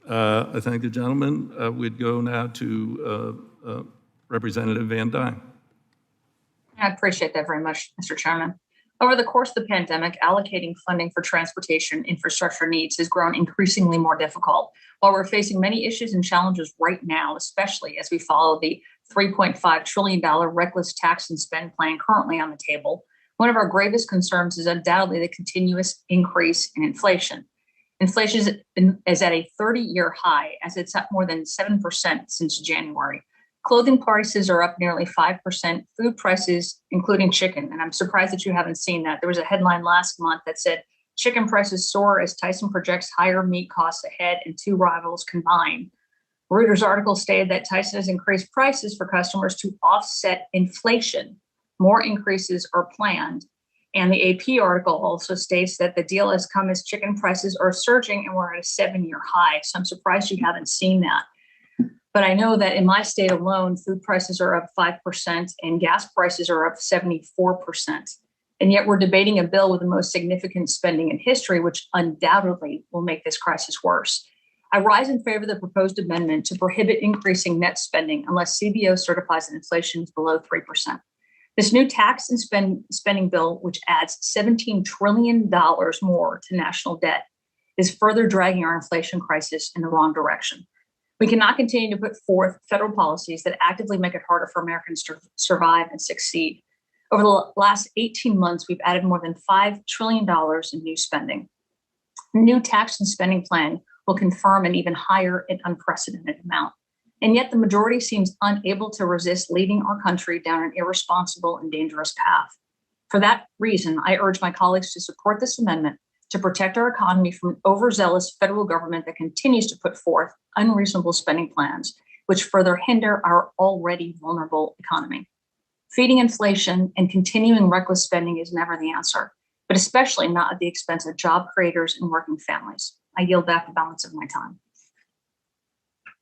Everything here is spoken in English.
I thank the gentleman. We'd go now to Representative Van Duyne. I appreciate that very much, Mr. Chairman. Over the course of the pandemic, allocating funding for transportation infrastructure needs has grown increasingly more difficult. While we're facing many issues and challenges right now, especially as we follow the $3.5 trillion reckless tax and spend plan currently on the table, one of our gravest concerns is undoubtedly the continuous increase in inflation. Inflation is at a 30-year high, as it's up more than 7% since January. Clothing prices are up nearly 5%, food prices, including chicken. And I'm surprised that you haven't seen that. There was a headline last month that said, chicken prices soar as Tyson projects higher meat costs ahead and two rivals combine. Reuters article stated that Tyson has increased prices for customers to offset inflation. More increases are planned. And the AP article also states that the deal has come as chicken prices are surging and we're at a 7-year high. So I'm surprised you haven't seen that. But I know that in my state alone, food prices are up 5% and gas prices are up 74%. And yet we're debating a bill with the most significant spending in history, which undoubtedly will make this crisis worse. I rise in favor of the proposed amendment to prohibit increasing net spending unless CBO certifies that inflation is below 3%. This new tax and spending bill, which adds $17 trillion more to national debt, is further dragging our inflation crisis in the wrong direction. We cannot continue to put forth federal policies that actively make it harder for Americans to survive and succeed. Over the last 18 months, we've added more than $5 trillion in new spending. The new tax and spending plan will confirm an even higher and unprecedented amount. And yet the majority seems unable to resist leading our country down an irresponsible and dangerous path. For that reason, I urge my colleagues to support this amendment to protect our economy from an overzealous federal government that continues to put forth unreasonable spending plans, which further hinder our already vulnerable economy. Feeding inflation and continuing reckless spending is never the answer, but especially not at the expense of job creators and working families. I yield back the balance of my time.